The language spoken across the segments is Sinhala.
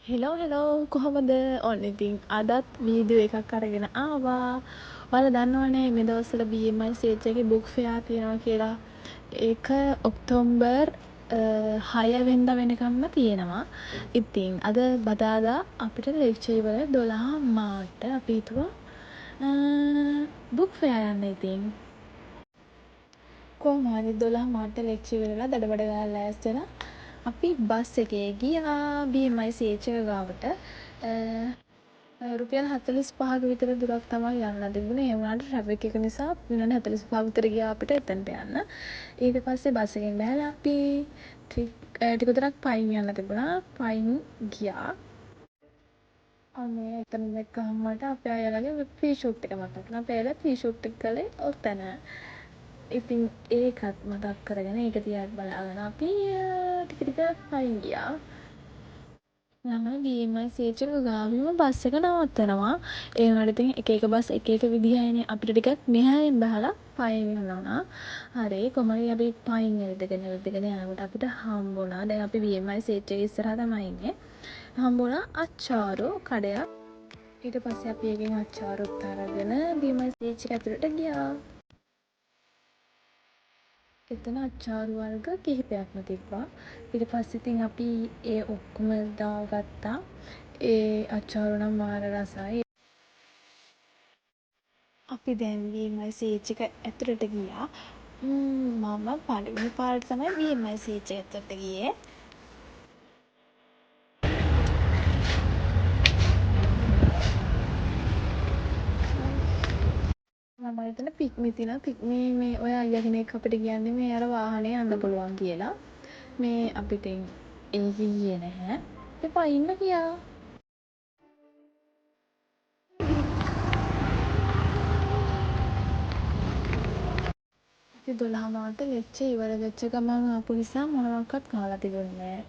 හෙලෝ කොහොමද? ඔන්න ඉතින් අදත් වීඩියෝ එකක් අරගෙන ආවා. ඔයාලා දන්නවනේ මේ දවස්වල BMI සේජ් එකේ බුක් ෆෙයාර් තියෙනවා කියලා. ඒක ඔක්තෝබර් 6 වෙනිදා වෙනකම්ම තියෙනවා. ඉතින් අද බදාදා අපිට ලෙක්චර් ඉවර 12 මාට අපි හිතුවා බුක් ෆෙයාර් යන්න ඉතින්. කොහොම හරි 12 මාට ලෙක්චර් ඉවරලා දඩබඩ ගාලා ලෑස්ති වෙලා අපි බස් එකේ ගියා BMI සේජ් එක ගාවට. රුපියල් 45ක විතර දුරක් තමයි යන්න තිබුණේ. ඒ වුණාට ට්‍රැෆික් එක නිසා විනාඩි 45ක් විතර ගියා අපිට එතනට යන්න. ඊට පස්සේ බස් එකෙන් බැහැලා අපි ටික දුරක් පයින් යන්න තිබුණා. පයින් ගියා. අනේ එතන දැක්කම මට අපේ අයලාගේ ෆී ෂූට් එක මතක් වුණා. අපේ අයලා ෆී ෂූට් එක කළේ ඔතන. ඉතින් ඒකත් මතක් කරගෙන ඒක දිහාත් බලාගෙන අපි ටික පයින් ගියා. ළමයි BMI සේජ් එක ගාවින්ම බස් එක නවත්තනවා. ඒ වුණාට ඉතින් එක එක බස් එක එක විදිහයිනේ. අපිට ටිකක් මෙහායින් බහලා පයින් යන්න වුණා. හරි කොහොම හරි අපි පයින් ඇවිදගෙන යනකොට අපිට හම්බුණා. දැන් අපි BMI සේජ් එකේ ඉස්සරහා තමයි ඉන්නේ. හම්බුණා අච්චාරු කඩයක්. ඊට පස්සේ අපි එකෙන් අච්චාරුත් අරගෙන BMI සේජ් එක ඇතුළට ගියා. එතන අච්චාරු වර්ග කිහිපයක්ම තිබ්බා. ඊට පස්සේ ඉතින් අපි ඒ ඔක්කොම දාගත්තා. ඒ අච්චාරු නම් මාර රසයි. අපි දැන් BMI සේජ් එක ඇතුළට ගියා. මම පළවෙනි පාරට තමයි BMI සේජ් එක ඇතුළට ගියේ. මම එතන පික්මි තියෙනවා. පික්මි මේ ඔය අයියා කෙනෙක් අපිට කියන්නේ මේ අර වාහනේ යන්න පුළුවන් කියලා. මේ අපිට ඒක ගියේ නැහැ. අපි පයින්ම ගියා. ඉතින් 12 මාට ලෙක්චර් ඉවර වෙච්ච ගමන් ආපු නිසා මොනවත්වත් කාලා තිබුණේ නැහැ.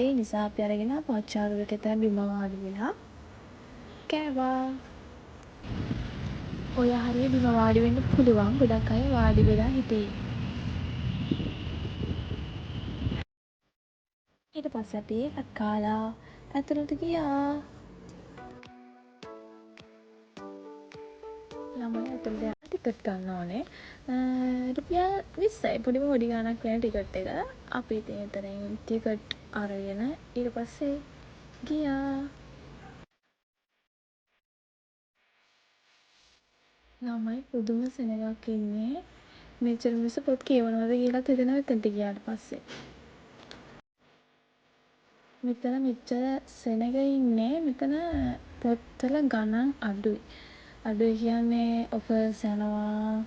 ඒ නිසා අපි අරගෙන පොච්චාරු එක එතන බිම වාඩි වෙලා කෑවා. ඔය හරිය බිම වාඩි වෙන්න පුළුවන්. ගොඩක් අය වාඩි වෙලා හිටියේ. ඊට පස්සේ අපි ඒකත් කාලා ඇතුළට ගියා. ළමයි ඇතුළට යන්න ටිකට් ගන්න ඕනේ. රුපියල් 20යි. පොඩිම පොඩි ගාණක් වෙන ටිකට් එක. අපි ඉතින් එතනින් ටිකට් අරගෙන ඊට පස්සේ ගියා. ළමයි පුදුම සෙනගක් ඉන්නේ. මෙච්චර මිනිස්සු පොත් කියවනවද කියලාත් හිතෙනවා එතනට ගියාට පස්සේ. මෙතන මෙච්චර සෙනග ඉන්නේ. මෙතන පොත්වල ගණන් අඩුයි. අඩුයි කියන්නේ ඔෆර්ස් යනවා.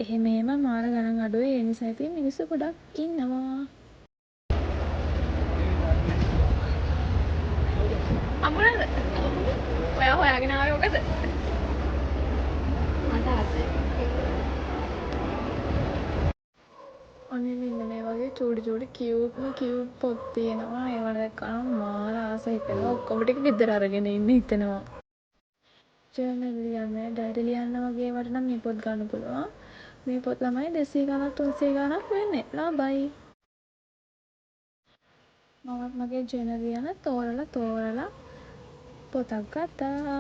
එහෙම මාර ගණන් අඩුයි. ඒ නිසා ඉතින් මිනිස්සු ගොඩක් ඉන්නවා. අම්මලාද? ඔයා හොයාගෙන ආවේ මොකද? මට ආසයි. අනේ මෙන්න මේ වගේ චූටි කියුට් පොත් තියෙනවා. ඒවා දැක්කම මාර ආස හිතෙනවා. ඔක්කොම ටික ගෙදර අරගෙන ඉන්න හිතෙනවා. ජර්නල් ලියන්න, ඩයරි ලියන්න වගේ ඒවට නම් මේ පොත් ගන්න පුළුවන්. මේ පොත් ළමයි 200 ගණන් 300 ගණන් වෙන්නේ. ලාභයි. මමත් මගේ ජර්නල් ලියන්න තෝරලා පොතක් ගත්තා.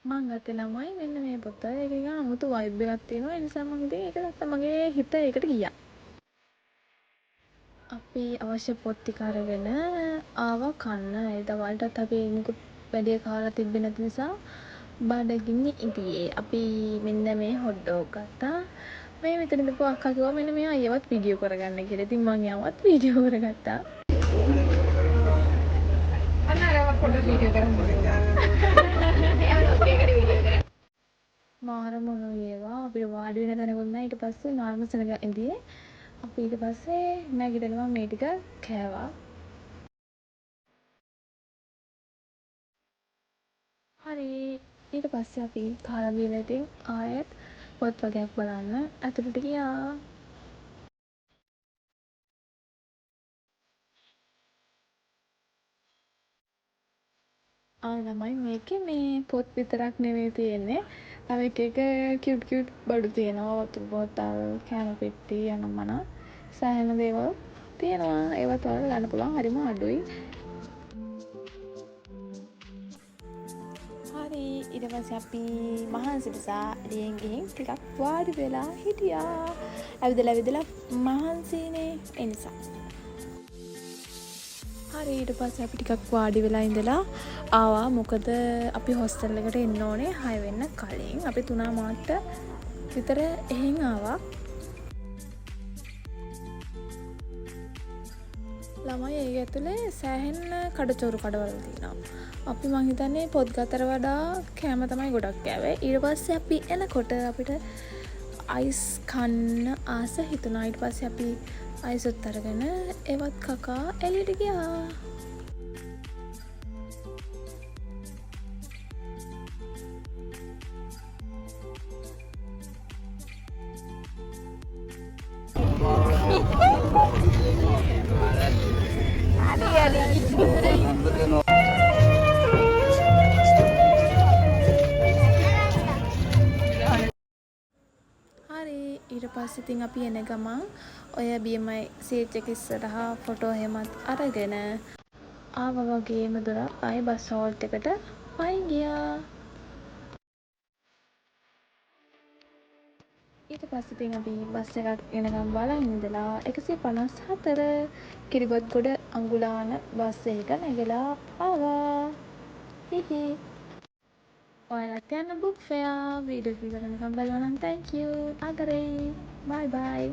මං ගත්තේ ළමයි මෙන්න මේ පොත. ඒක නිකන් අමුතු වයිබ් එකක් තියෙනවා. ඒ නිසා මම ඉතින් ඒක ගත්තා. මගේ හිත ඒකට ගියා. අපි අවශ්‍ය පොත් ටික අරගෙන ආවා කන්න. ඒ දවල්ටත් අපි මුකුත් වැඩිය කාලා තිබ්බේ නැති නිසා බඩගිනි ඉදියේ. අපි මෙන්න මේ හොට් ඩොග් ගත්තා. මේ මෙතන ඉඳපු අක්කා කිව්වා මෙන්න මේ අයියවත් වීඩියෝ කරගන්න කියලා. ඉතින් මං යවත් වීඩියෝ කරගත්තා. අන්න අරවත් පොඩ්ඩක් වීඩියෝ කරමු. මාර මොනෝ ඒවා අපිට වාඩි වෙන තැනකුත් නැහැ. ඊට පස්සේ මාර්ම සෙනග ඉදියේ. අපි ඊට පස්සේ නැගිටලා මේ ටික කෑවා. හරි ඊට පස්සේ අපි කාලා බීලා ඉතින් ආයෙත් පොත් වගයක් බලන්න ඇතුළට ගියා. ළමයි මේකේ මේ පොත් විතරක් නෙවෙයි තියෙන්නේ. තව එක එක කියුට් බඩු තියෙනවා. වතුර බෝතල්, කෑම පෙට්ටි යන මන සෑහෙන දේවල් තියෙනවා. ඒවත් ඔයාලට ගන්න පුළුවන්. හරිම අඩුයි. හරි ඊට පස්සේ අපි මහන්සි නිසා එළියෙන් ගිහින් ටිකක් වාඩි වෙලා හිටියා. ඇවිදලා මහන්සිනේ ඒ නිසා. හරි ඊට පස්සේ අපි ටිකක් වාඩි වෙලා ඉඳලා ආවා. මොකද අපි හොස්ටල් එකට එන්න ඕනේ 6 වෙන්න කලින්. අපි 3 මාට විතර එහෙන් ආවා. ළමයි ඒ ඇතුලේ සෑහෙන කඩචෝරු කඩවල තියෙනවා. අපි මං හිතන්නේ පොත් ගතට වඩා කෑම තමයි ගොඩක් කෑවේ. ඊට පස්සේ අපි එනකොට අපිට අයිස් කන්න ආස හිතුණා. ඊට පස්සේ අපි අයිසුත් අරගෙන ඒවත් කකා එළියට ගියා. හරි ඊට පස්සේ ඉතින් අපි එන ගමන් ඔය BMI CH එක ඉස්සරහා ෆොටෝ එහෙමත් අරගෙන ආවා වගේම දොරක් ආයේ බස් හෝල්ට් එකට පයින් ගියා. ඊට පස්සේ ඉතින් අපි බස් එකක් එනකම් බලන් ඉඳලා 154 කිරිබත්ගොඩ අඟුලාන බස් එක නැගලා ආවා. හිහි. ඔයාලත් යන්න බුක් ෆෙයා. වීඩියෝ එක ඉවර වෙනකම් බලනවා නම් thank you. ආදරේ. bye bye.